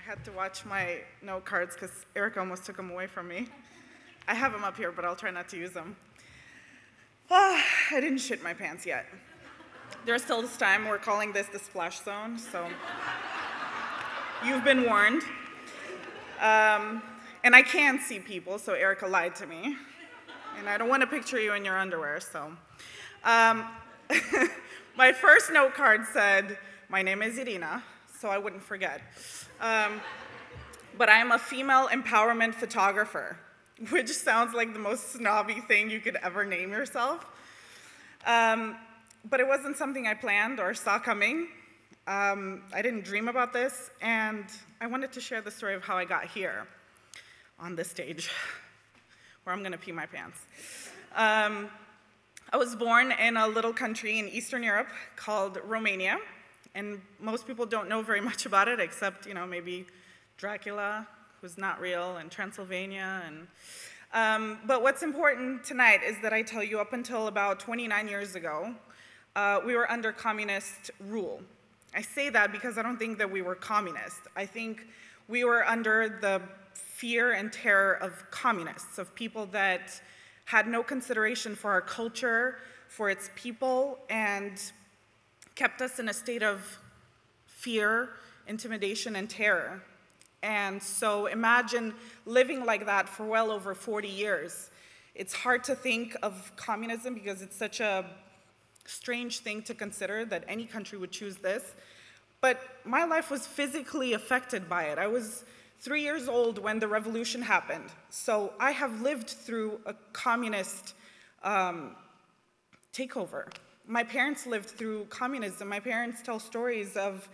had to watch my note cards because Erica almost took them away from me. I have them up here, but I'll try not to use them. I didn't shit my pants yet. There's still this time. We're calling this the splash zone, so you've been warned. And I can see people, so Erica lied to me. And I don't want to picture you in your underwear, so. My first note card said, "My name is Irina," so I wouldn't forget. But I am a female empowerment photographer, which sounds like the most snobby thing you could ever name yourself. But it wasn't something I planned or saw coming. I didn't dream about this, and I wanted to share the story of how I got here on this stage, where I'm gonna pee my pants. I was born in a little country in Eastern Europe called Romania, and most people don't know very much about it, except, you know, maybe Dracula, who's not real, and Transylvania, and but what's important tonight is that I tell you up until about 29 years ago, we were under communist rule. I say that because I don't think that we were communist. I think we were under the fear and terror of communists, of people that had no consideration for our culture, for its people, and kept us in a state of fear, intimidation, and terror. And so imagine living like that for well over 40 years. It's hard to think of communism because it's such a strange thing to consider that any country would choose this. But my life was physically affected by it. I was 3 years old when the revolution happened. So I have lived through a communist takeover. My parents lived through communism. My parents tell stories of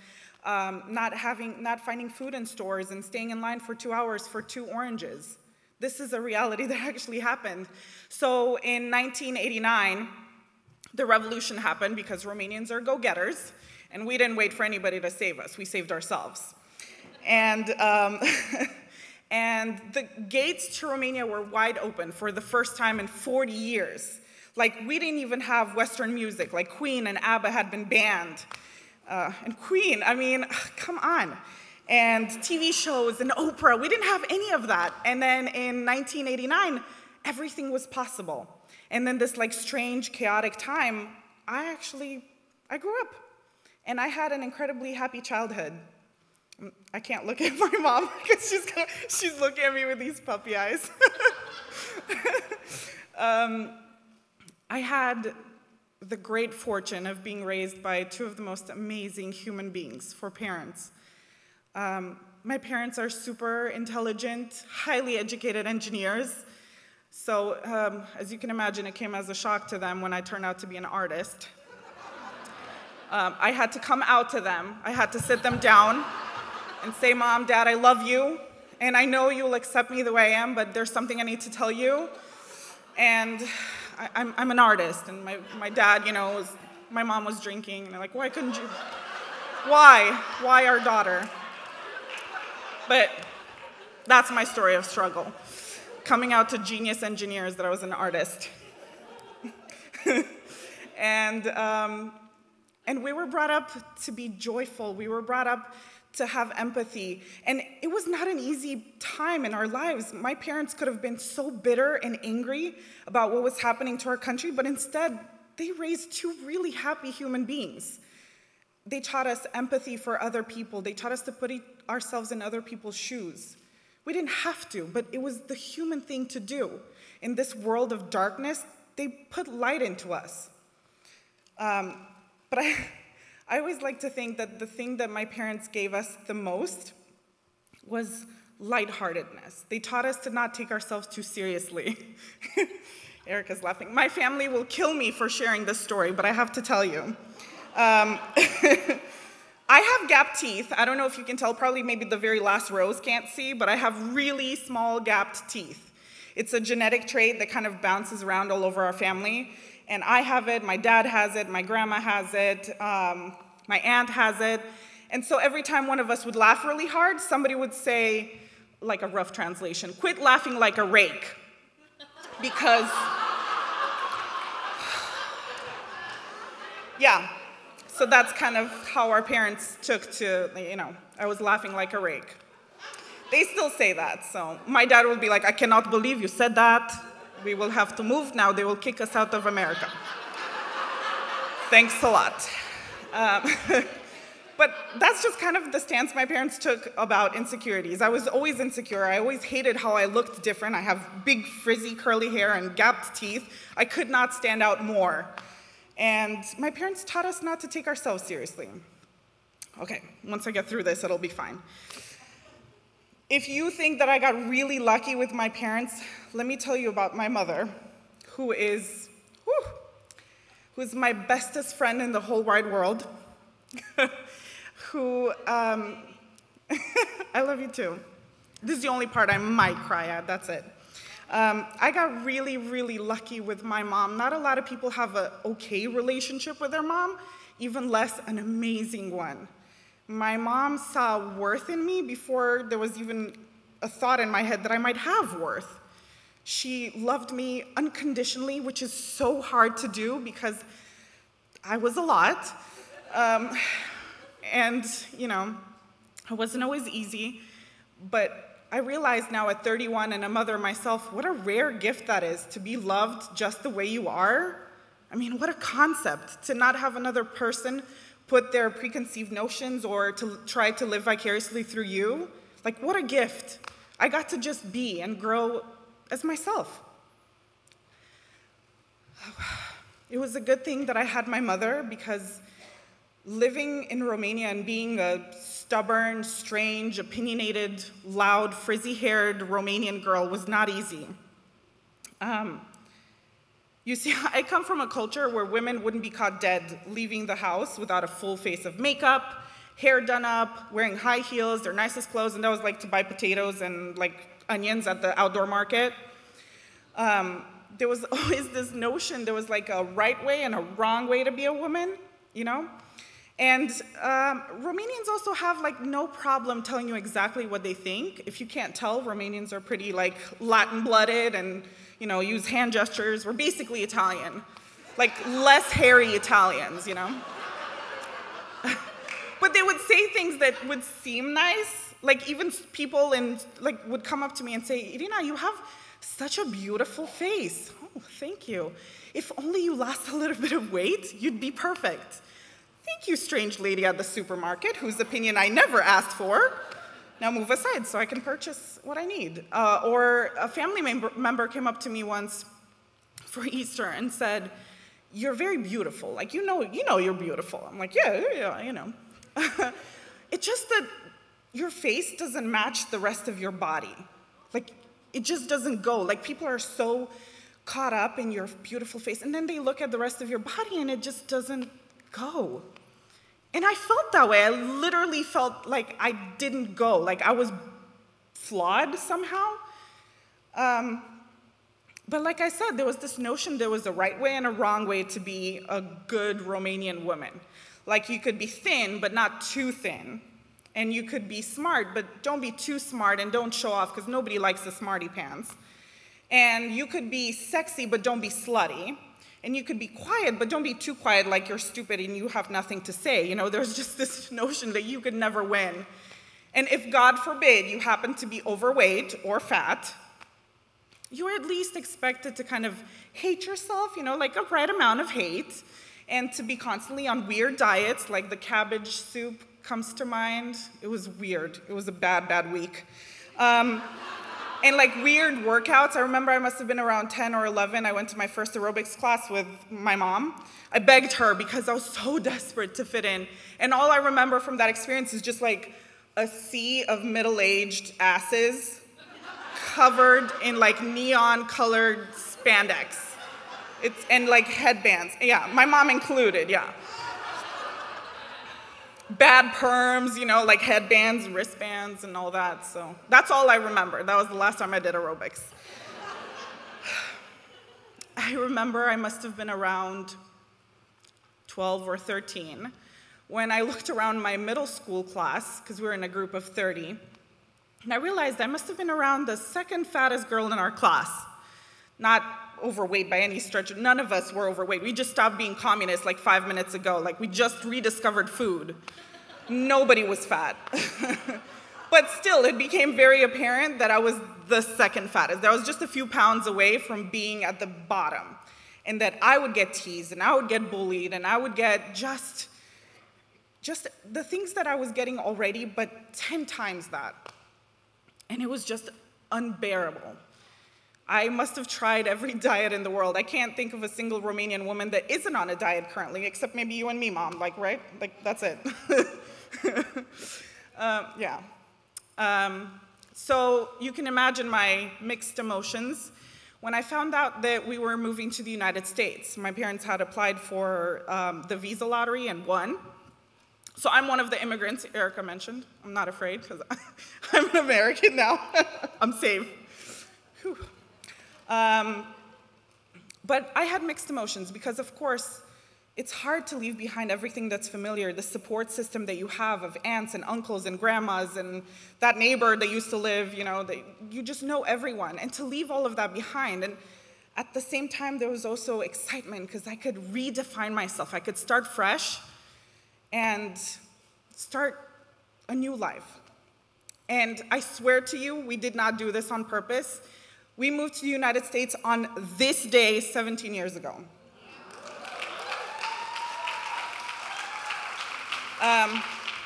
not finding food in stores and staying in line for 2 hours for 2 oranges. This is a reality that actually happened. So in 1989, the revolution happened because Romanians are go-getters, and we didn't wait for anybody to save us. We saved ourselves. And, and the gates to Romania were wide open for the first time in 40 years. Like, we didn't even have Western music, like Queen and ABBA had been banned. And Queen, I mean, come on. And TV shows and Oprah, we didn't have any of that. And then in 1989, everything was possible. And then this like strange, chaotic time, I grew up. And I had an incredibly happy childhood. I can't look at my mom because she's looking at me with these puppy eyes. I had the great fortune of being raised by 2 of the most amazing human beings for parents. My parents are super intelligent, highly educated engineers. So as you can imagine, it came as a shock to them when I turned out to be an artist. I had to come out to them. I had to sit them down and say, "Mom, Dad, I love you, and I know you'll accept me the way I am, but there's something I need to tell you." And I'm an artist, and my dad, you know, my mom was drinking, and they're like, "Why couldn't you? Why our daughter?" But that's my story of struggle, coming out to genius engineers that I was an artist. And we were brought up to be joyful. We were brought up to have empathy. And it was not an easy time in our lives. My parents could have been so bitter and angry about what was happening to our country, but instead, they raised 2 really happy human beings. They taught us empathy for other people. They taught us to put ourselves in other people's shoes. We didn't have to, but it was the human thing to do. In this world of darkness, they put light into us. But I always like to think that the thing that my parents gave us the most was lightheartedness. They taught us to not take ourselves too seriously. Erica's laughing. My family will kill me for sharing this story, but I have to tell you. I have gapped teeth. I don't know if you can tell, probably maybe the very last rows can't see, but I have really small gapped teeth. It's a genetic trait that kind of bounces around all over our family. And I have it, my dad has it, my grandma has it, my aunt has it. And so every time one of us would laugh really hard, somebody would say, like a rough translation, "Quit laughing like a rake." Because, yeah, so that's kind of how our parents took to, you know, I was laughing like a rake. They still say that. So my dad will be like, I cannot believe you said that. We will have to move now. They will kick us out of America. Thanks a lot. But that's just kind of the stance my parents took about insecurities. I was always insecure. I always hated how I looked different. I have big, frizzy, curly hair and gapped teeth. I could not stand out more. And my parents taught us not to take ourselves seriously. Okay, once I get through this, it'll be fine. If you think that I got really lucky with my parents, let me tell you about my mother, who is my bestest friend in the whole wide world. Who, I love you too. This is the only part I might cry at, that's it. I got really, really lucky with my mom. Not a lot of people have an okay relationship with their mom, even less an amazing one. My mom saw worth in me before there was even a thought in my head that I might have worth. She loved me unconditionally, which is so hard to do because I was a lot. And, you know, it wasn't always easy, but I realize now at 31 and a mother myself, what a rare gift that is, to be loved just the way you are. I mean, what a concept, to not have another person put their preconceived notions or to try to live vicariously through you. Like, what a gift. I got to just be and grow as myself. It was a good thing that I had my mother, because living in Romania and being a stubborn, strange, opinionated, loud, frizzy-haired Romanian girl was not easy. You see, I come from a culture where women wouldn't be caught dead leaving the house without a full face of makeup, hair done up, wearing high heels, their nicest clothes, and that was like to buy potatoes and like onions at the outdoor market. There was always this notion there was like a right way and a wrong way to be a woman, you know? And Romanians also have like no problem telling you exactly what they think. If you can't tell, Romanians are pretty like Latin-blooded and, you know, use hand gestures. We're basically Italian, like less hairy Italians, you know? But they would say things that would seem nice. Like even people would come up to me and say, Irina, you have such a beautiful face. Oh, thank you. If only you lost a little bit of weight, you'd be perfect. Thank you, strange lady at the supermarket, whose opinion I never asked for. Now move aside so I can purchase what I need. Or a family member came up to me once for Easter and said, you're very beautiful. Like, you know you're beautiful. I'm like, yeah, you know. It's just that your face doesn't match the rest of your body. Like, it just doesn't go. Like, people are so caught up in your beautiful face, and then they look at the rest of your body, and it just doesn't go. And I felt that way. I literally felt like I didn't go, like I was flawed somehow. But like I said, there was this notion there was a right way and a wrong way to be a good Romanian woman. Like you could be thin, but not too thin. And you could be smart, but don't be too smart and don't show off, because nobody likes the smarty pants. And you could be sexy, but don't be slutty. And you could be quiet, but don't be too quiet like you're stupid and you have nothing to say. You know, there's just this notion that you could never win. And if, God forbid, you happen to be overweight or fat, you're at least expected to kind of hate yourself, you know, like a right amount of hate, and to be constantly on weird diets, like the cabbage soup comes to mind. It was weird. It was a bad, bad week. And like weird workouts. I remember I must have been around 10 or 11. I went to my first aerobics class with my mom. I begged her because I was so desperate to fit in. And all I remember from that experience is just like a sea of middle-aged asses covered in like neon-colored spandex. And like headbands. Yeah, my mom included, yeah. Bad perms, you know, like headbands, wristbands, and all that. So that's all I remember. That was the last time I did aerobics. I remember I must have been around 12 or 13 when I looked around my middle school class, because we were in a group of 30, and I realized I must have been around the second fattest girl in our class. Not overweight by any stretch. None of us were overweight. We just stopped being communists like 5 minutes ago. Like we just rediscovered food. Nobody was fat. But still, it became very apparent that I was the second fattest. I was just a few pounds away from being at the bottom. And that I would get teased, and I would get bullied, and I would get just the things that I was getting already, but 10 times that. And it was just unbearable. I must have tried every diet in the world. I can't think of a single Romanian woman that isn't on a diet currently, except maybe you and me, Mom, like, right? Like, that's it. Yeah. So you can imagine my mixed emotions. When I found out that we were moving to the United States, my parents had applied for the visa lottery and won. So I'm one of the immigrants Erica mentioned. I'm not afraid, because I'm an American now. I'm safe. Whew. But I had mixed emotions because, of course, it's hard to leave behind everything that's familiar, the support system that you have of aunts and uncles and grandmas and that neighbor that used to live, you know, you just know everyone, and to leave all of that behind. And at the same time, there was also excitement because I could redefine myself. I could start fresh and start a new life. And I swear to you, we did not do this on purpose. We moved to the United States on this day 17 years ago.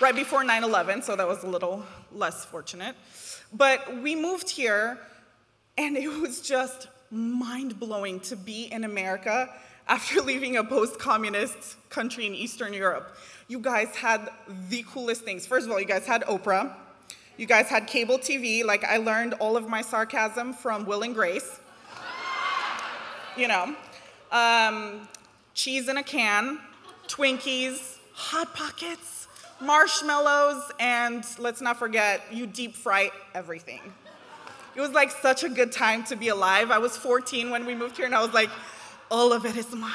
Right before 9/11, so that was a little less fortunate. But we moved here, and it was just mind-blowing to be in America after leaving a post-communist country in Eastern Europe. You guys had the coolest things. First of all, you guys had Oprah. You guys had cable TV. Like, I learned all of my sarcasm from Will and Grace. You know. Cheese in a can, Twinkies, Hot Pockets, marshmallows, and let's not forget, you deep fry everything. It was like such a good time to be alive. I was 14 when we moved here, and I was like, all of it is mine.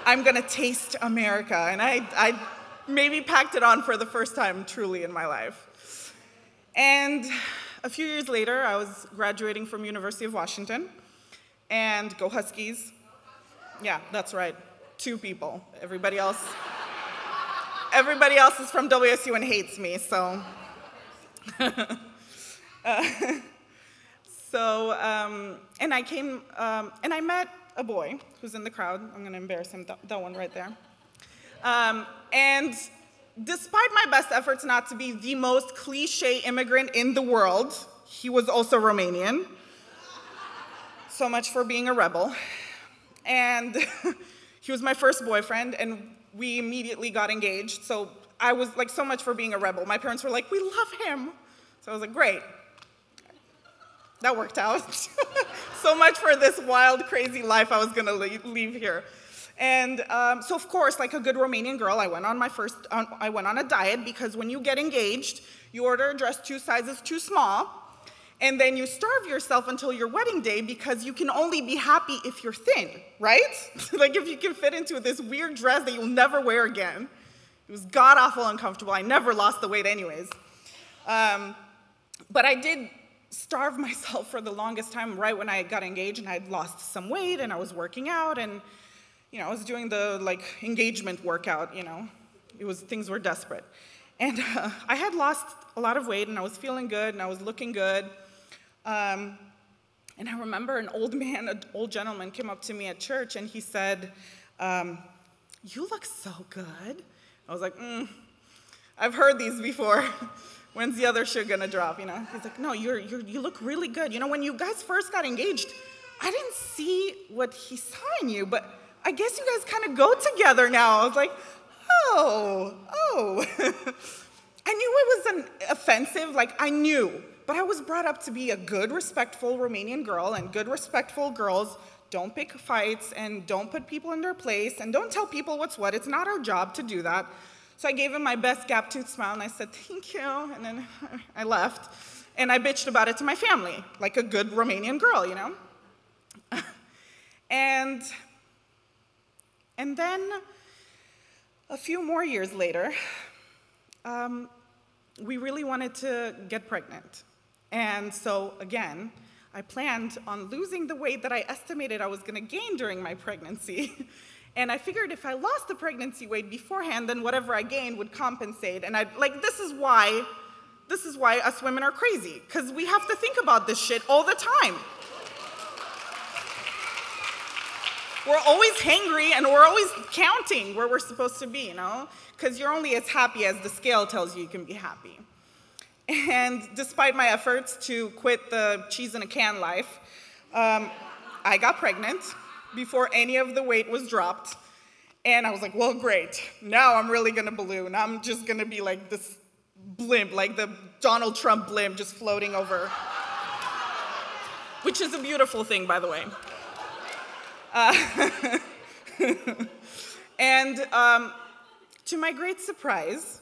I'm gonna taste America. And I maybe packed it on for the first time truly in my life. And a few years later, I was graduating from University of Washington, and go Huskies. Yeah, that's right, 2 people. Everybody else is from WSU and hates me, so. And I came, and I met a boy who's in the crowd. I'm gonna embarrass him, that one right there. And despite my best efforts not to be the most cliche immigrant in the world, he was also Romanian. So much for being a rebel. And he was my first boyfriend, and we immediately got engaged. So I was like, so much for being a rebel. My parents were like, we love him. So I was like, great. That worked out. So much for this wild, crazy life I was gonna leave here. And so of course, like a good Romanian girl, I went on a diet, because when you get engaged, you order a dress 2 sizes too small, and then you starve yourself until your wedding day, because you can only be happy if you're thin, right? Like if you can fit into this weird dress that you'll never wear again. It was god-awful uncomfortable. I never lost the weight anyways. But I did starve myself for the longest time right when I got engaged, and I had lost some weight, and I was working out, and you know, I was doing the like engagement workout, you know. Things were desperate. And I had lost a lot of weight, and I was feeling good, and I was looking good. And I remember an old gentleman came up to me at church, and he said, you look so good. I was like, I've heard these before. When's the other shoe gonna drop, you know? He's like, no, you look really good. You know, when you guys first got engaged, I didn't see what he saw in you, but I guess you guys kind of go together now. I was like, oh. I knew it wasn't offensive, like I knew, but I was brought up to be a good, respectful Romanian girl, and good, respectful girls don't pick fights and don't put people in their place and don't tell people what's what. It's not our job to do that. So I gave him my best gap-toothed smile, and I said, thank you, and then I left. And I bitched about it to my family, like a good Romanian girl, you know? And then a few more years later, we really wanted to get pregnant. And so, again, I planned on losing the weight that I estimated I was gonna gain during my pregnancy. And I figured if I lost the pregnancy weight beforehand, then whatever I gained would compensate. And this is why this is why us women are crazy, because we have to think about this shit all the time. We're always hangry, and we're always counting where we're supposed to be, you know? Because you're only as happy as the scale tells you can be happy. And despite my efforts to quit the cheese in a can life, I got pregnant before any of the weight was dropped. And I was like, well, great. Now I'm really gonna balloon. I'm just gonna be like this blimp, like the Donald Trump blimp just floating over. Which is a beautiful thing, by the way. And to my great surprise,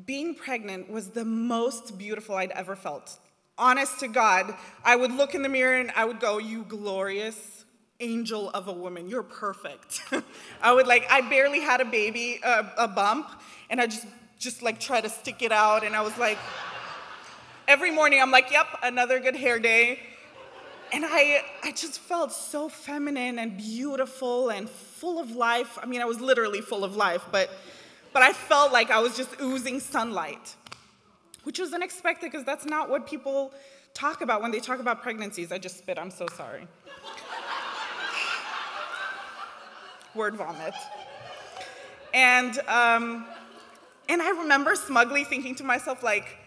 being pregnant was the most beautiful I'd ever felt. Honest to God, I would look in the mirror and I would go, you glorious angel of a woman, you're perfect. I barely had a baby, a bump, and I just like try to stick it out, and I was like, every morning I'm like, yep, another good hair day. And I just felt so feminine and beautiful and full of life. I mean, I was literally full of life, but I felt like I was just oozing sunlight, which was unexpected because that's not what people talk about when they talk about pregnancies. I just spit, I'm so sorry. Word vomit. And I remember smugly thinking to myself, like,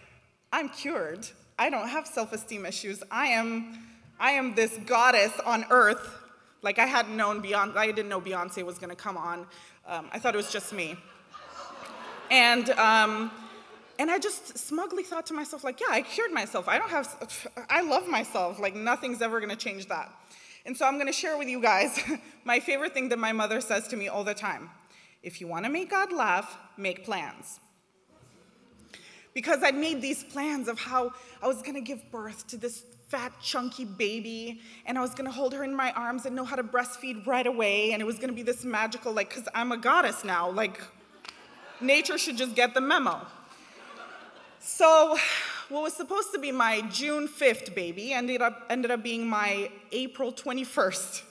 I'm cured. I don't have self-esteem issues. I am this goddess on earth. Like, I didn't know Beyonce was gonna come on. I thought it was just me. And I just smugly thought to myself, like, yeah, I cured myself. I love myself. Like, nothing's ever gonna change that. And so I'm gonna share with you guys my favorite thing that my mother says to me all the time. If you wanna make God laugh, make plans. Because I'd made these plans of how I was gonna give birth to this fat, chunky baby, and I was gonna hold her in my arms and know how to breastfeed right away, and it was gonna be this magical, like, because I'm a goddess now, like, nature should just get the memo. So what was supposed to be my June 5th baby ended up being my April 21st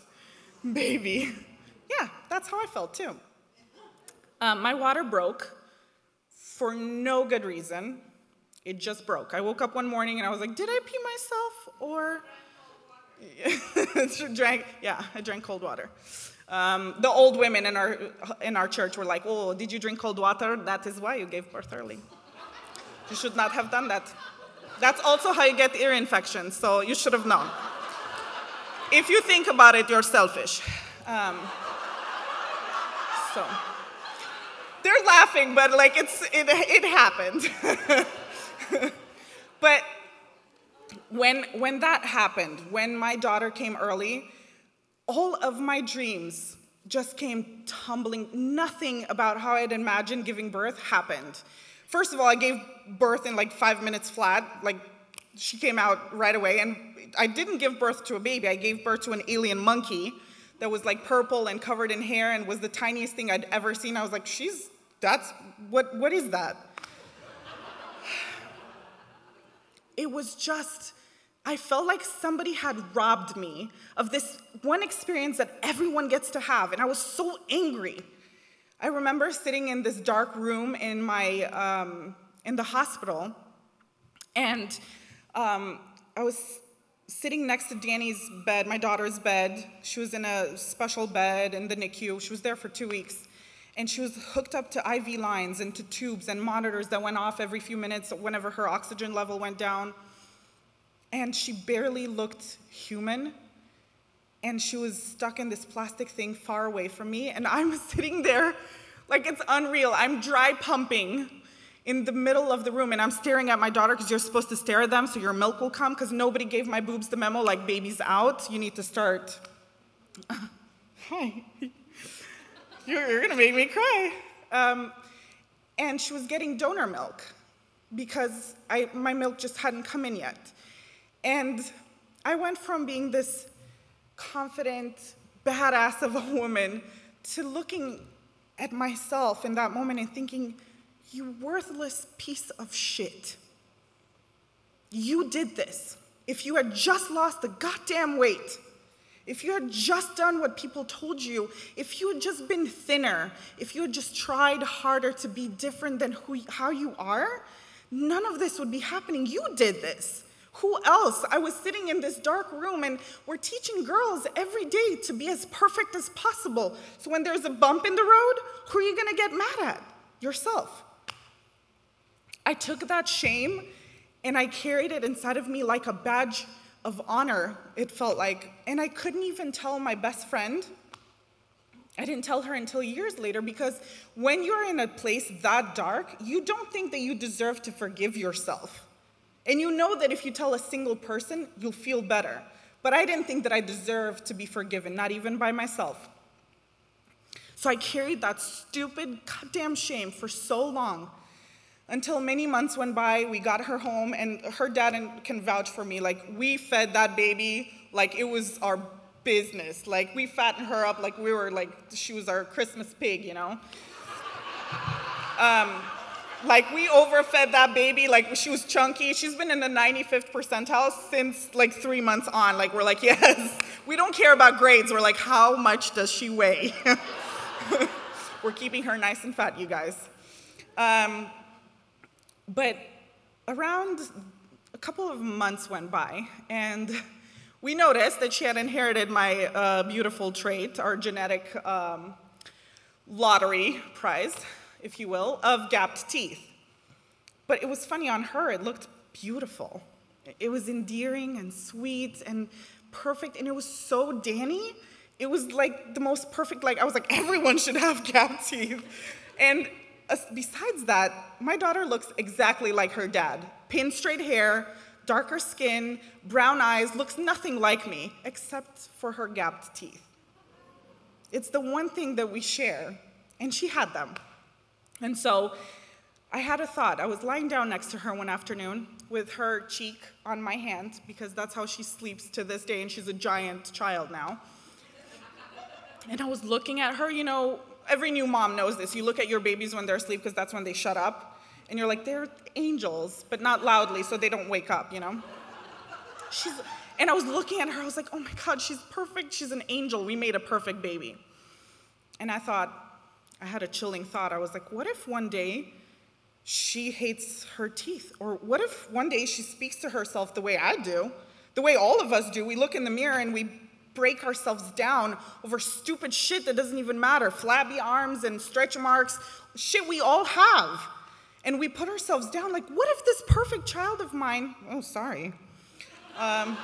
baby. Yeah, that's how I felt too. My water broke for no good reason. It just broke. I woke up one morning and I was like, did I pee myself or? I drank cold water. The old women in our church were like, oh, did you drink cold water? That is why you gave birth early. You should not have done that. That's also how you get ear infections, so you should have known. If you think about it, you're selfish. So they're laughing, but like it happened. But when that happened, when my daughter came early, all of my dreams just came tumbling. Nothing about how I'd imagined giving birth happened. First of all, I gave birth in like 5 minutes flat. Like, she came out right away, and I didn't give birth to a baby. I gave birth to an alien monkey that was like purple and covered in hair and was the tiniest thing I'd ever seen. I was like, what is that? It was just, I felt like somebody had robbed me of this one experience that everyone gets to have, and I was so angry. I remember sitting in this dark room in the hospital, and I was sitting next to Danny's bed, my daughter's bed. She was in a special bed in the NICU. She was there for 2 weeks, and she was hooked up to IV lines and to tubes and monitors that went off every few minutes whenever her oxygen level went down. And she barely looked human, and she was stuck in this plastic thing far away from me, and I'm sitting there like it's unreal. I'm dry pumping in the middle of the room, and I'm staring at my daughter because you're supposed to stare at them so your milk will come, because nobody gave my boobs the memo, like, baby's out, you need to start. Hi, you're gonna make me cry. And she was getting donor milk because my milk just hadn't come in yet. And I went from being this confident, badass of a woman to looking at myself in that moment and thinking, you worthless piece of shit. You did this. If you had just lost the goddamn weight, if you had just done what people told you, if you had just been thinner, if you had just tried harder to be different than how you are, none of this would be happening. You did this. Who else? I was sitting in this dark room, and we're teaching girls every day to be as perfect as possible. So when there's a bump in the road, who are you going to get mad at? Yourself. I took that shame, and I carried it inside of me like a badge of honor, it felt like. And I couldn't even tell my best friend. I didn't tell her until years later, because when you're in a place that dark, you don't think that you deserve to forgive yourself. And you know that if you tell a single person, you'll feel better. But I didn't think that I deserved to be forgiven, not even by myself. So I carried that stupid goddamn shame for so long, until many months went by. We got her home, and her dad can vouch for me. Like, we fed that baby like it was our business. Like, we fattened her up like we were like, she was our Christmas pig, you know? Like, we overfed that baby, like she was chunky. She's been in the 95th percentile since like 3 months on. Like, we're like, yes, we don't care about grades. We're like, how much does she weigh? We're keeping her nice and fat, you guys. But around a couple of months went by, and we noticed that she had inherited my beautiful trait, our genetic lottery prize, if you will, of gapped teeth. But it was funny, on her, it looked beautiful. It was endearing and sweet and perfect, and it was so Danny. It was like the most perfect, like, I was like, everyone should have gapped teeth. And besides that, my daughter looks exactly like her dad. Pin straight hair, darker skin, brown eyes, looks nothing like me, except for her gapped teeth. It's the one thing that we share, and she had them. And so I had a thought. I was lying down next to her one afternoon with her cheek on my hand, because that's how she sleeps to this day, and she's a giant child now. And I was looking at her. You know, every new mom knows this. You look at your babies when they're asleep, because that's when they shut up. And you're like, they're angels, but not loudly, so they don't wake up, you know? And I was looking at her. I was like, oh my God, she's perfect. She's an angel. We made a perfect baby. And I had a chilling thought. I was like, what if one day she hates her teeth? Or what if one day she speaks to herself the way I do, the way all of us do? We look in the mirror and we break ourselves down over stupid shit that doesn't even matter. Flabby arms and stretch marks, shit we all have. And we put ourselves down like, what if this perfect child of mine, oh, sorry. I'm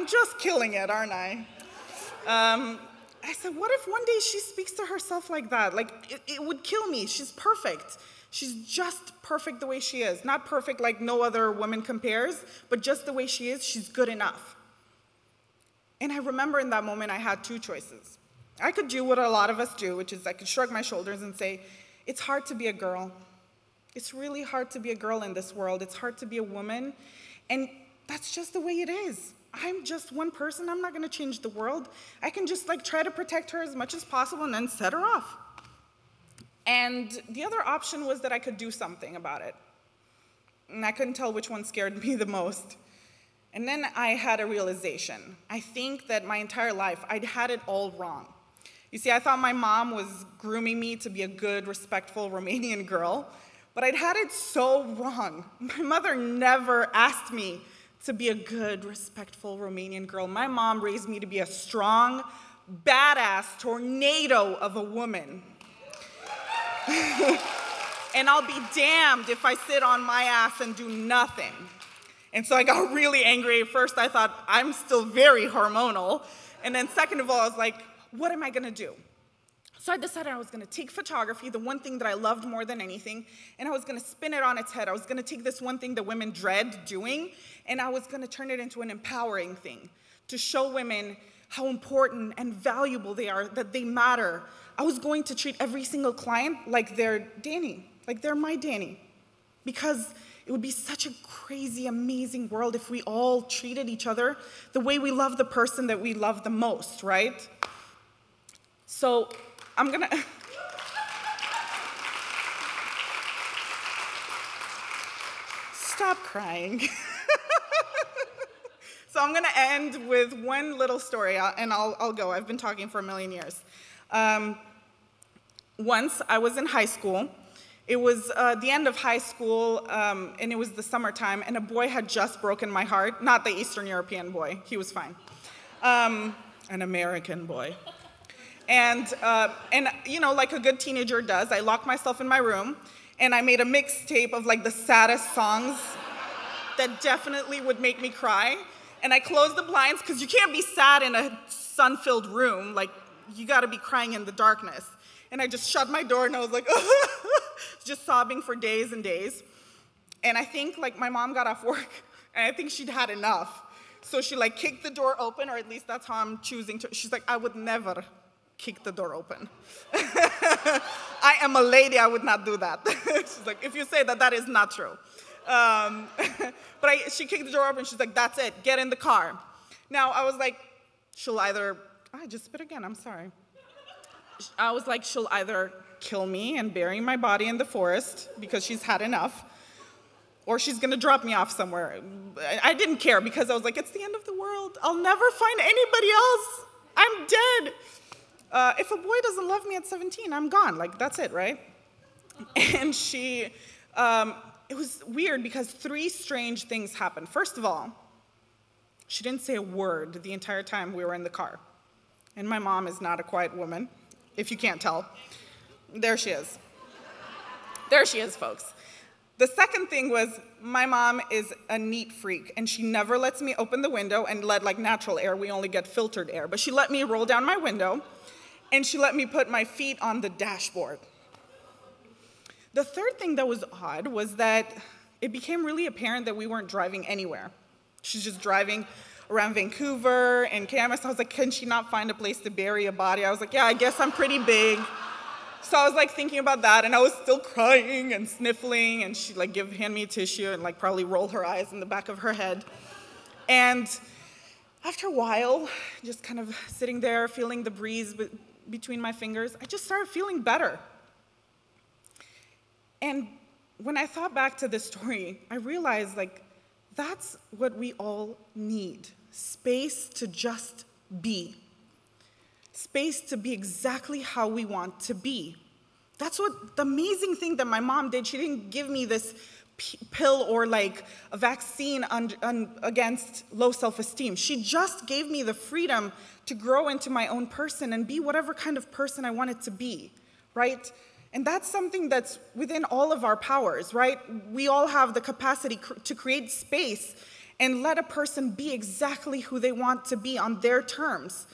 just killing it, aren't I? I said, what if one day she speaks to herself like that? Like, it would kill me. She's perfect. She's just perfect the way she is. Not perfect like no other woman compares, but just the way she is, she's good enough. And I remember in that moment I had two choices. I could do what a lot of us do, which is I could shrug my shoulders and say, it's hard to be a girl. It's really hard to be a girl in this world. It's hard to be a woman. And that's just the way it is. I'm just one person. I'm not going to change the world. I can just like try to protect her as much as possible and then set her off. And the other option was that I could do something about it. And I couldn't tell which one scared me the most. And then I had a realization. I think that my entire life, I'd had it all wrong. You see, I thought my mom was grooming me to be a good, respectful Romanian girl, but I'd had it so wrong. My mother never asked me to be a good, respectful Romanian girl. My mom raised me to be a strong, badass tornado of a woman. And I'll be damned if I sit on my ass and do nothing. And so I got really angry. At first, I thought, I'm still very hormonal. And then second of all, I was like, what am I going to do? So I decided I was going to take photography, the one thing that I loved more than anything, and I was going to spin it on its head. I was going to take this one thing that women dread doing, and I was going to turn it into an empowering thing to show women how important and valuable they are, that they matter. I was going to treat every single client like they're Danny, like they're my Danny, because it would be such a crazy, amazing world if we all treated each other the way we love the person that we love the most, right? So I'm gonna... Stop crying. So I'm gonna end with one little story, and I'll go. I've been talking for a million years. Once I was in high school, It was the end of high school, and it was the summertime, and a boy had just broken my heart. Not the Eastern European boy, he was fine. An American boy. And you know, like a good teenager does, I locked myself in my room, and I made a mixtape of like the saddest songs that definitely would make me cry. And I closed the blinds, because you can't be sad in a sun-filled room. Like, you gotta be crying in the darkness. And I just shut my door, and I was like, just sobbing for days and days. And I think, like, my mom got off work, and I think she'd had enough. So she, like, kicked the door open, or at least that's how I'm choosing to. She's like, I would never kick the door open. I am a lady, I would not do that. She's like, if you say that, that is not true. But she kicked the door open, she's like, that's it, get in the car. Now, I was like, she'll either, I just spit again, I'm sorry. I was like, she'll either kill me and bury my body in the forest because she's had enough, or she's gonna drop me off somewhere. I didn't care, because I was like, it's the end of the world. I'll never find anybody else. I'm dead. If a boy doesn't love me at 17, I'm gone. Like, that's it, right? And it was weird, because 3 strange things happened. First of all, she didn't say a word the entire time we were in the car. And my mom is not a quiet woman, if you can't tell. There she is. There she is, folks. The second thing was, my mom is a neat freak, and she never lets me open the window and let like natural air. We only get filtered air. But she let me roll down my window, and she let me put my feet on the dashboard. The third thing that was odd was that it became really apparent that we weren't driving anywhere. She's just driving around Vancouver and Camas. I was like, can she not find a place to bury a body? I was like, yeah, I guess I'm pretty big. So I was like thinking about that, and I was still crying and sniffling, and she'd like hand me a tissue and like probably roll her eyes in the back of her head. And after a while, just kind of sitting there, feeling the breeze between my fingers, I just started feeling better. And when I thought back to this story, I realized, like, that's what we all need. Space to just be. Space to be exactly how we want to be. That's what the amazing thing that my mom did. She didn't give me this pill or like a vaccine against low self-esteem. She just gave me the freedom to grow into my own person and be whatever kind of person I wanted to be, right? And that's something that's within all of our powers, right? We all have the capacity to create space and let a person be exactly who they want to be on their terms.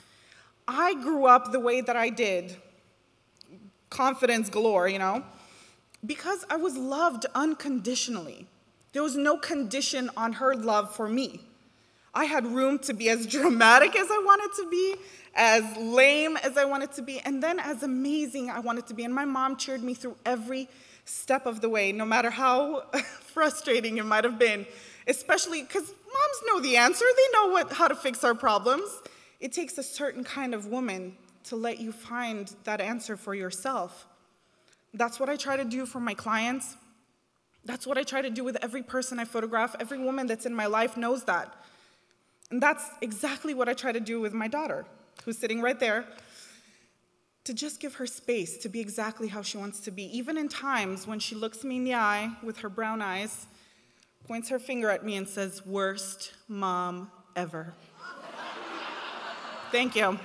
I grew up the way that I did, confidence galore, you know, because I was loved unconditionally. There was no condition on her love for me. I had room to be as dramatic as I wanted to be, as lame as I wanted to be, and then as amazing I wanted to be. And my mom cheered me through every step of the way, no matter how frustrating it might have been, especially because moms know the answer. They know how to fix our problems. It takes a certain kind of woman to let you find that answer for yourself. That's what I try to do for my clients. That's what I try to do with every person I photograph. Every woman that's in my life knows that. And that's exactly what I try to do with my daughter, who's sitting right there, to just give her space to be exactly how she wants to be, even in times when she looks me in the eye with her brown eyes, points her finger at me and says, "Worst mom ever." Thank you.